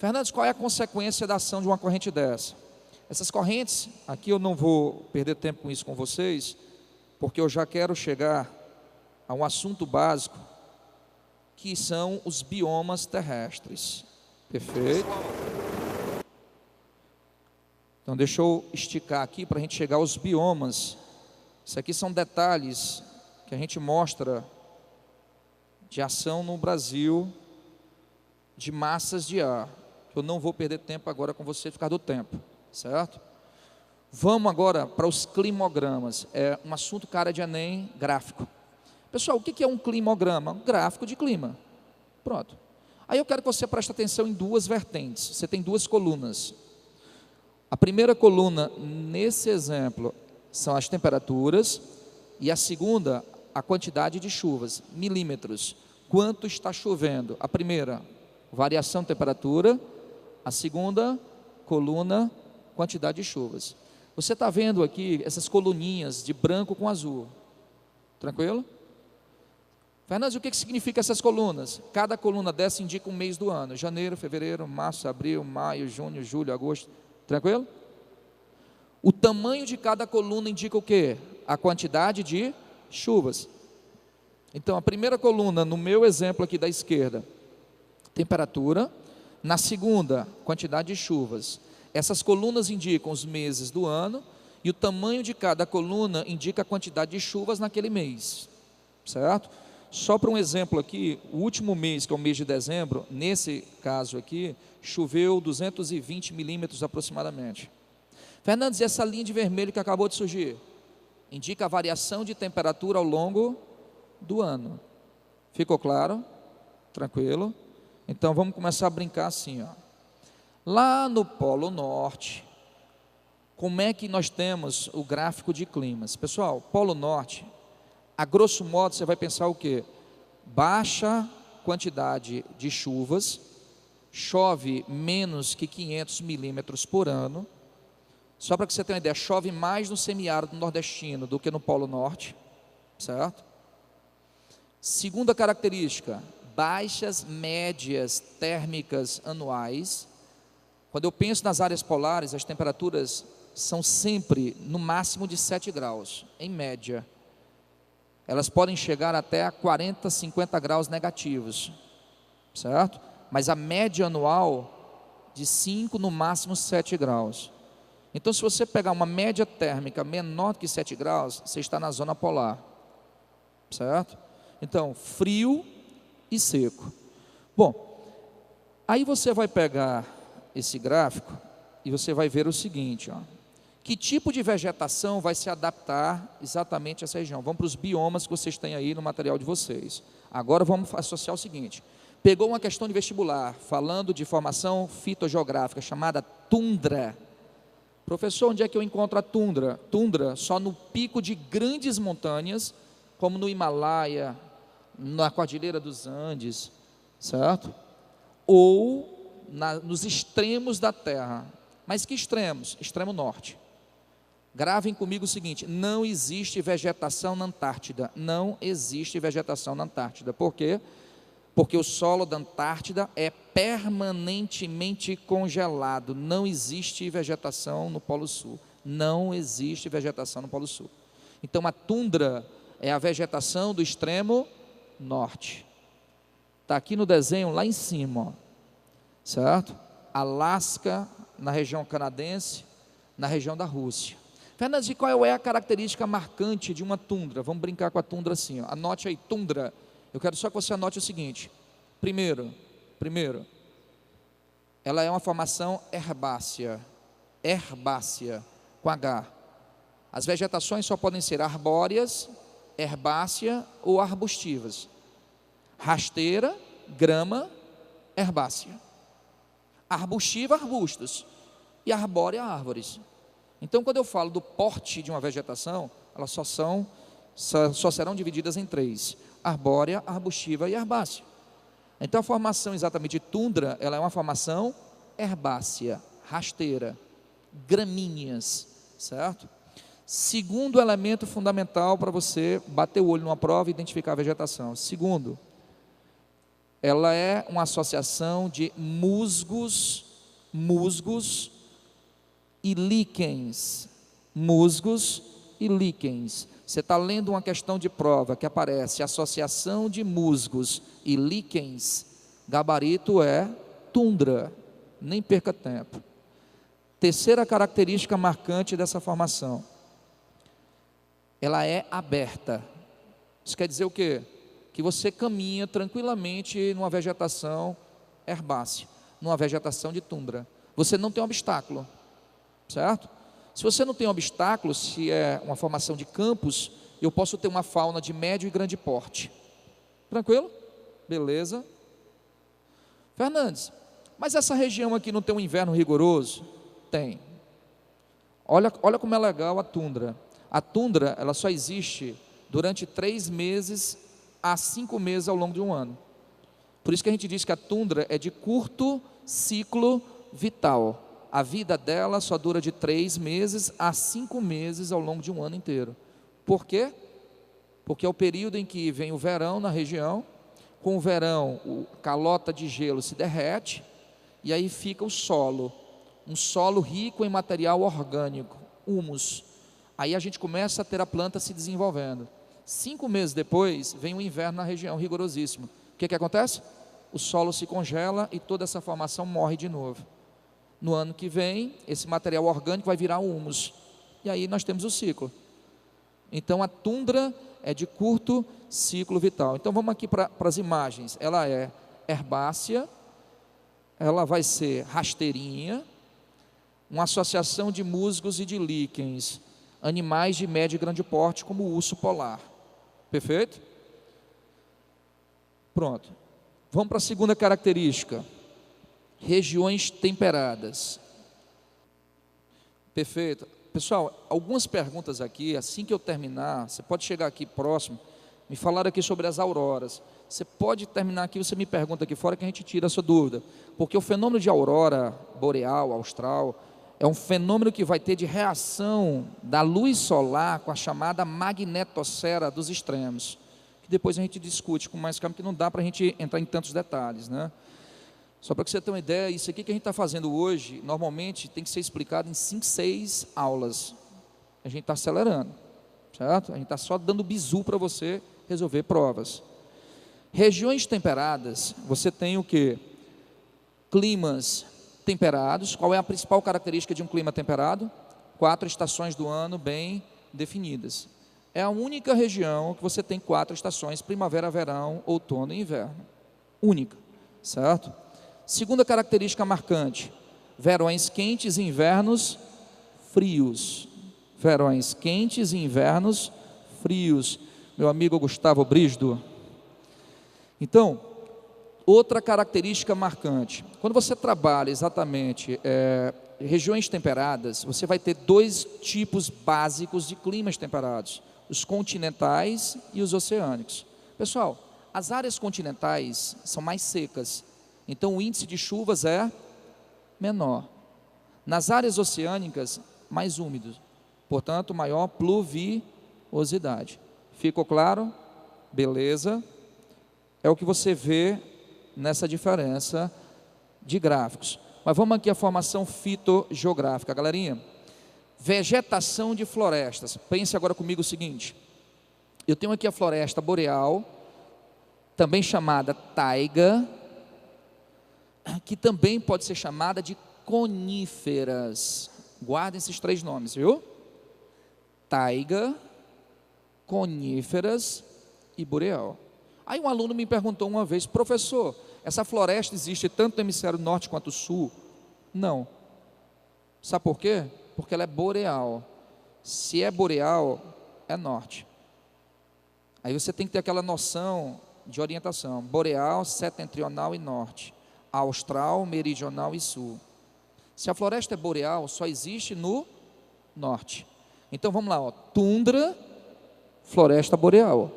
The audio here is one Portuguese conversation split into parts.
Fernandes, qual é a consequência da ação de uma corrente dessa? Essas correntes, aqui eu não vou perder tempo com isso com vocês, porque eu já quero chegar a um assunto básico, que são os biomas terrestres. Perfeito? Então deixa eu esticar aqui para a gente chegar aos biomas. Isso aqui são detalhes que a gente mostra de ação no Brasil de massas de ar. Eu não vou perder tempo agora com você, ficar do tempo, certo? Vamos agora para os climogramas. É um assunto cara de Enem, gráfico. Pessoal, o que é um climograma? Um gráfico de clima. Pronto. Aí eu quero que você preste atenção em duas vertentes. Você tem duas colunas. A primeira coluna, nesse exemplo, são as temperaturas, e a segunda, a quantidade de chuvas, milímetros. Quanto está chovendo? A primeira, variação de temperatura. A segunda coluna, quantidade de chuvas. Você está vendo aqui essas coluninhas de branco com azul. Tranquilo? Fernandes, o que significa essas colunas? Cada coluna dessa indica um mês do ano. Janeiro, fevereiro, março, abril, maio, junho, julho, agosto. Tranquilo? O tamanho de cada coluna indica o quê? A quantidade de chuvas. Então, a primeira coluna, no meu exemplo aqui da esquerda, temperatura. Na segunda, quantidade de chuvas. Essas colunas indicam os meses do ano, e o tamanho de cada coluna indica a quantidade de chuvas naquele mês. Certo? Só para um exemplo aqui, o último mês, que é o mês de dezembro, nesse caso aqui, choveu 220 milímetros aproximadamente. Fernandes, e essa linha de vermelho que acabou de surgir? Indica a variação de temperatura ao longo do ano. Ficou claro? Tranquilo? Então vamos começar a brincar assim, ó. Lá no Polo Norte, como é que nós temos o gráfico de climas? Pessoal, Polo Norte, a grosso modo você vai pensar o quê? Baixa quantidade de chuvas, chove menos que 500 milímetros por ano. Só para que você tenha uma ideia, chove mais no semiárido nordestino do que no Polo Norte, certo? Segunda característica, baixas médias térmicas anuais. Quando eu penso nas áreas polares, as temperaturas são sempre no máximo de 7 graus, em média. Elas podem chegar até a 40, 50 graus negativos, certo? Mas a média anual de 5, no máximo 7 graus. Então, se você pegar uma média térmica menor que 7 graus, você está na zona polar, certo? Então, frio e seco. Bom, aí você vai pegar esse gráfico e você vai ver o seguinte, ó. Que tipo de vegetação vai se adaptar exatamente a essa região? Vamos para os biomas que vocês têm aí no material de vocês. Agora vamos associar o seguinte. Pegou uma questão de vestibular, falando de formação fitogeográfica, chamada tundra. Professor, onde é que eu encontro a tundra? Tundra só no pico de grandes montanhas, como no Himalaia, na Cordilheira dos Andes, certo? Ou nos extremos da Terra. Mas que extremos? Extremo norte. Gravem comigo o seguinte, não existe vegetação na Antártida. Não existe vegetação na Antártida. Por quê? Porque o solo da Antártida é permanentemente congelado. Não existe vegetação no Polo Sul. Não existe vegetação no Polo Sul. Então a tundra é a vegetação do extremo norte. Está aqui no desenho lá em cima, ó, certo? Alasca, na região canadense, na região da Rússia. Fernandes, qual é a característica marcante de uma tundra? Vamos brincar com a tundra assim, ó. Anote aí, tundra. Eu quero só que você anote o seguinte. Primeiro, ela é uma formação herbácea, com H. As vegetações só podem ser arbóreas, herbácea ou arbustivas. Rasteira, grama, herbácea. Arbustiva, arbustos. E arbórea, árvores. Então, quando eu falo do porte de uma vegetação, elas só serão divididas em 3: arbórea, arbustiva e herbácea. Então, a formação exatamente de tundra, ela é uma formação herbácea, rasteira, gramíneas, certo? Segundo elemento fundamental para você bater o olho numa prova e identificar a vegetação. Segundo, ela é uma associação de musgos e líquens. Musgos e líquens. Você está lendo uma questão de prova que aparece associação de musgos e líquens, gabarito é tundra, nem perca tempo. Terceira característica marcante dessa formação, ela é aberta. Isso quer dizer o quê? Que você caminha tranquilamente numa vegetação herbácea, numa vegetação de tundra. Você não tem obstáculo, certo? Se você não tem obstáculo, se é uma formação de campos, eu posso ter uma fauna de médio e grande porte. Tranquilo? Beleza. Fernandes, mas essa região aqui não tem um inverno rigoroso? Tem. Olha como é legal a tundra. A tundra, ela só existe durante 3 meses a 5 meses ao longo de um ano. Por isso que a gente diz que a tundra é de curto ciclo vital. A vida dela só dura de 3 meses a 5 meses ao longo de um ano inteiro. Por quê? Porque é o período em que vem o verão na região. Com o verão, a calota de gelo se derrete e aí fica o solo, um solo rico em material orgânico, humus. Aí a gente começa a ter a planta se desenvolvendo. 5 meses depois, vem o inverno na região, rigorosíssimo. O que acontece? O solo se congela e toda essa formação morre de novo. No ano que vem, esse material orgânico vai virar humus. E aí nós temos o ciclo. Então a tundra é de curto ciclo vital. Então vamos aqui para as imagens. Ela é herbácea, ela vai ser rasteirinha, uma associação de musgos e de líquens, animais de médio e grande porte, como o urso polar. Perfeito? Pronto. Vamos para a segunda característica. Regiões temperadas. Perfeito. Pessoal, algumas perguntas aqui, assim que eu terminar, você pode chegar aqui próximo, me falaram aqui sobre as auroras. Você pode terminar aqui, você me pergunta aqui fora que a gente tira a sua dúvida. Porque o fenômeno de aurora boreal, austral, é um fenômeno que vai ter de reação da luz solar com a chamada magnetosfera dos extremos, que depois a gente discute com mais calma, que não dá para a gente entrar em tantos detalhes, né? Só para que você tenha uma ideia, isso aqui que a gente está fazendo hoje, normalmente tem que ser explicado em 5, 6 aulas. A gente está acelerando, certo? A gente está só dando bizu para você resolver provas. Regiões temperadas, você tem o quê? Climas temperados. Qual é a principal característica de um clima temperado? 4 estações do ano bem definidas. É a única região que você tem 4 estações: primavera, verão, outono e inverno. Única, certo? Segunda característica marcante: verões quentes e invernos frios. Verões quentes e invernos frios. Meu amigo Gustavo Brígido. Então, outra característica marcante: quando você trabalha exatamente regiões temperadas, você vai ter 2 tipos básicos de climas temperados: os continentais e os oceânicos. Pessoal, as áreas continentais são mais secas, então o índice de chuvas é menor. Nas áreas oceânicas, mais úmidos, portanto, maior pluviosidade. Ficou claro? Beleza. É o que você vê nessa diferença de gráficos. Mas vamos aqui à formação fitogeográfica, galerinha. Vegetação de florestas. Pense agora comigo o seguinte: eu tenho aqui a floresta boreal, também chamada taiga, que também pode ser chamada de coníferas. Guardem esses 3 nomes, viu? Taiga, coníferas e boreal. Aí um aluno me perguntou uma vez: professor, essa floresta existe tanto no hemisfério norte quanto sul? Não. Sabe por quê? Porque ela é boreal. Se é boreal, é norte. Aí você tem que ter aquela noção de orientação: boreal, setentrional e norte, austral, meridional e sul. Se a floresta é boreal, só existe no norte. Então vamos lá, ó. Tundra, floresta boreal.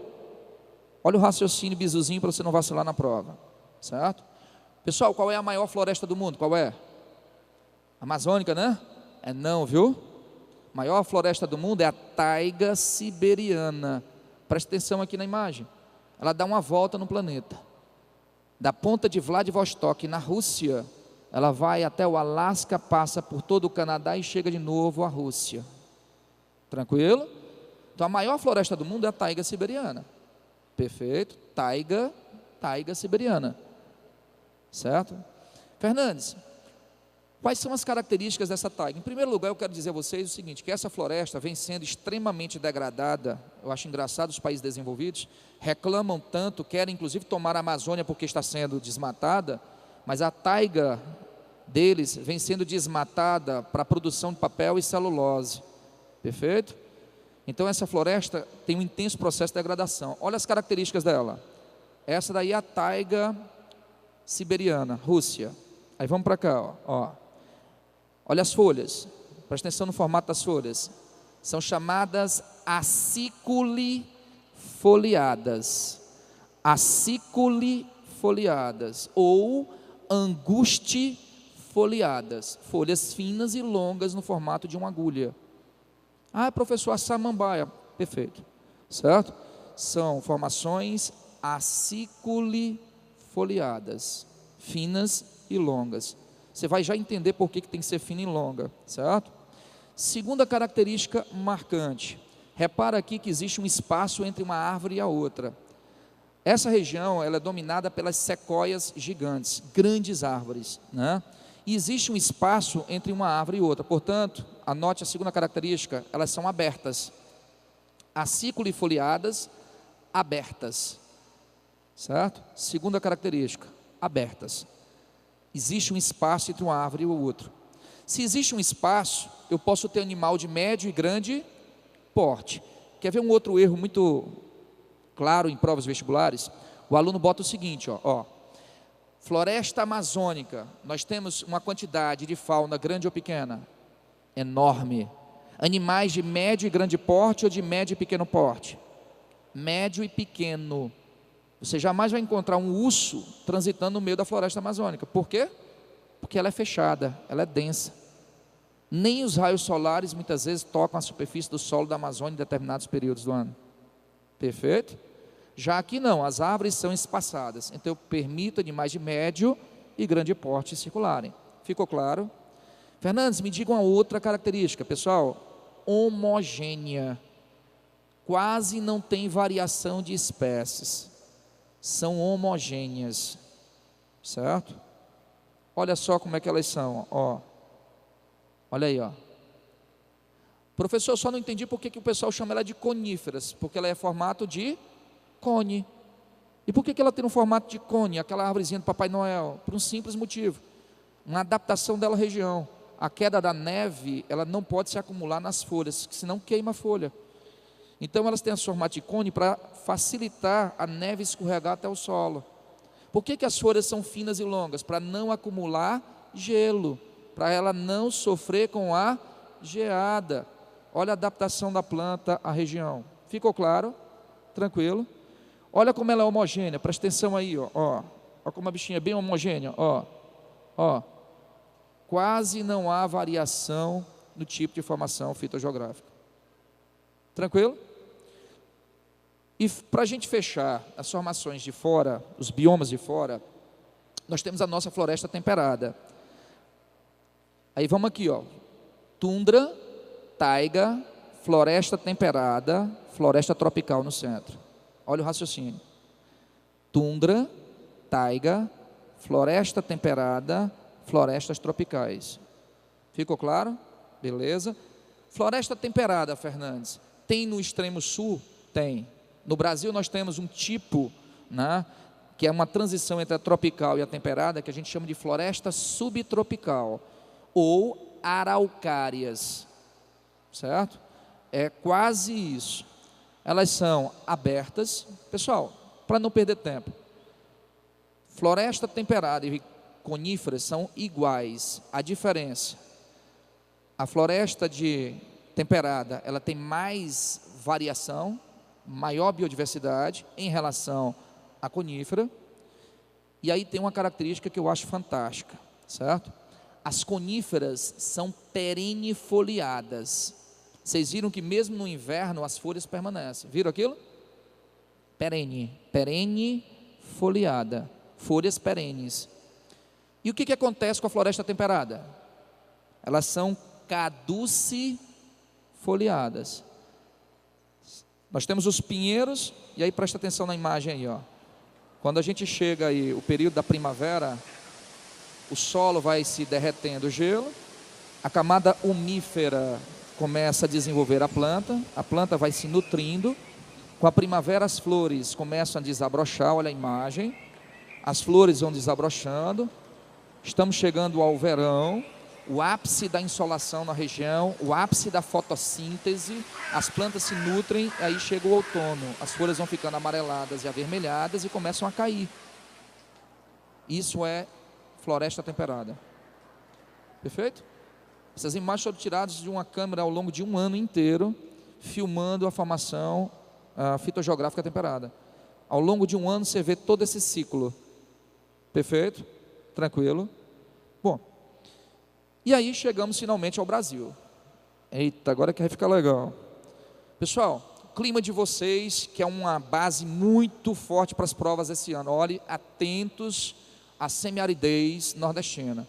Olha o raciocínio bizuzinho para você não vacilar na prova, certo? Pessoal, qual é a maior floresta do mundo? Qual é? Amazônica, né? É não, viu? A maior floresta do mundo é a taiga siberiana. Presta atenção aqui na imagem. Ela dá uma volta no planeta. da ponta de Vladivostok, na Rússia, ela vai até o Alasca, passa por todo o Canadá e chega de novo à Rússia. Tranquilo? Então a maior floresta do mundo é a taiga siberiana. Perfeito? Taiga siberiana. Certo? Fernandes, quais são as características dessa taiga? Em primeiro lugar, eu quero dizer a vocês o seguinte, que essa floresta vem sendo extremamente degradada. Eu acho engraçado, os países desenvolvidos reclamam tanto, querem inclusive tomar a Amazônia porque está sendo desmatada, mas a taiga deles vem sendo desmatada para a produção de papel e celulose. Perfeito? Então essa floresta tem um intenso processo de degradação. Olha as características dela. Essa daí é a taiga siberiana, Rússia. Aí vamos para cá, ó. Olha as folhas, presta atenção no formato das folhas. São chamadas aciculifoliadas. Aciculifoliadas ou angustifoliadas. Folhas finas e longas no formato de uma agulha. Ah, professor, a samambaia. Perfeito. Certo? São formações aciculifoliadas, finas e longas. Você vai já entender por que tem que ser fina e longa, certo? Segunda característica marcante. Repara aqui que existe um espaço entre uma árvore e a outra. Essa região ela é dominada pelas sequoias gigantes, grandes árvores, né? E existe um espaço entre uma árvore e outra. Portanto, anote a segunda característica, elas são abertas. Aciculifoliadas, abertas. Certo? Segunda característica, abertas. Existe um espaço entre uma árvore e outra. Se existe um espaço, eu posso ter animal de médio e grande porte. Quer ver um outro erro muito claro em provas vestibulares? O aluno bota o seguinte, ó. Floresta amazônica, nós temos uma quantidade de fauna grande ou pequena? Enorme. Animais de médio e grande porte ou de médio e pequeno porte? Médio e pequeno. Você jamais vai encontrar um urso transitando no meio da floresta amazônica. Por quê? Porque ela é fechada, ela é densa. Nem os raios solares muitas vezes tocam a superfície do solo da Amazônia em determinados períodos do ano. Perfeito? Já aqui não, as árvores são espaçadas. Então eu permito animais de médio e grande porte circularem. Ficou claro? Fernandes, me diga uma outra característica, pessoal. Homogênea. Quase não tem variação de espécies. São homogêneas, certo? Olha só como é que elas são, ó. Olha aí, ó. Professor, eu só não entendi por que o pessoal chama ela de coníferas, porque ela é formato de cone. E por que ela tem um formato de cone, aquela árvorezinha do Papai Noel? Por um simples motivo, uma adaptação dela à região. A queda da neve, ela não pode se acumular nas folhas, senão queima a folha. Então elas têm esse formato de cone para facilitar a neve escorregar até o solo. Por que as folhas são finas e longas? Para não acumular gelo, para ela não sofrer com a geada. Olha a adaptação da planta à região. Ficou claro? Tranquilo? Olha como ela é homogênea, presta atenção aí, ó. Olha como a bichinha é bem homogênea, ó. Quase não há variação no tipo de formação fitogeográfica. Tranquilo? E para a gente fechar as formações de fora, os biomas de fora, nós temos a nossa floresta temperada. Aí vamos aqui, ó. Tundra, taiga, floresta temperada, floresta tropical no centro. Olha o raciocínio. Tundra, taiga, floresta temperada, florestas tropicais. Ficou claro? Beleza. Floresta temperada, Fernandes, tem no extremo sul? Tem. No Brasil nós temos um tipo, né, que é uma transição entre a tropical e a temperada, que a gente chama de floresta subtropical, ou araucárias, certo? É quase isso. Elas são abertas, pessoal, para não perder tempo, floresta temperada e coníferas são iguais. A diferença, a floresta temperada, ela tem mais variação, maior biodiversidade em relação à conífera, e aí tem uma característica que eu acho fantástica, certo? As coníferas são perennifoliadas. Vocês viram que mesmo no inverno as folhas permanecem, viram aquilo? Perenne foliada, folhas perenes. E o que acontece com a floresta temperada? Elas são caducifoliadas. Nós temos os pinheiros, e aí presta atenção na imagem aí, ó. Quando a gente chega aí, o período da primavera, o solo vai se derretendo o gelo, a camada umífera começa a desenvolver a planta vai se nutrindo, com a primavera as flores começam a desabrochar, olha a imagem, as flores vão desabrochando, estamos chegando ao verão, o ápice da insolação na região, o ápice da fotossíntese, as plantas se nutrem, aí chega o outono, as folhas vão ficando amareladas e avermelhadas e começam a cair. Isso é floresta temperada. Perfeito? Essas imagens foram tiradas de uma câmera ao longo de um ano inteiro, filmando a formação fitogeográfica temperada. Ao longo de um ano você vê todo esse ciclo. Perfeito? Tranquilo? Bom, e aí chegamos finalmente ao Brasil. Eita, agora que vai ficar legal. Pessoal, o clima de vocês, que é uma base muito forte para as provas esse ano. Olhe, atentos à semiaridez nordestina.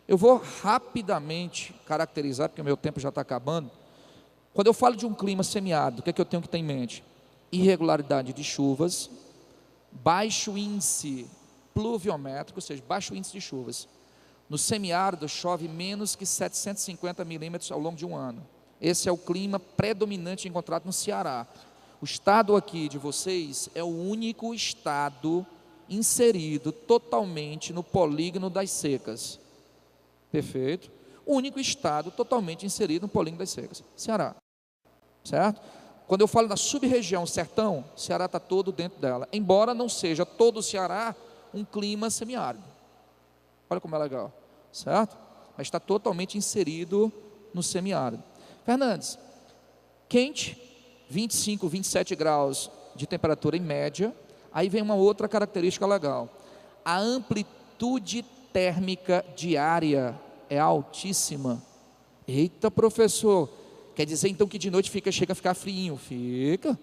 Eu vou rapidamente caracterizar, porque o meu tempo já está acabando. Quando eu falo de um clima semiárido, o que é que eu tenho que ter em mente? Irregularidade de chuvas, baixo índice pluviométrico, ou seja, baixo índice de chuvas. No semiárido chove menos que 750 milímetros ao longo de um ano. Esse é o clima predominante encontrado no Ceará. O estado aqui de vocês é o único estado inserido totalmente no polígono das secas. Perfeito? O único estado totalmente inserido no polígono das secas. Ceará. Certo? Quando eu falo da sub-região sertão, o Ceará está todo dentro dela. Embora não seja todo o Ceará um clima semiárido. Olha como é legal, certo? Mas está totalmente inserido no semiárido. Fernandes, quente, 25, 27 graus de temperatura em média. Aí vem uma outra característica legal. A amplitude térmica diária é altíssima. Eita, professor, quer dizer então que de noite chega a ficar friinho? Fica.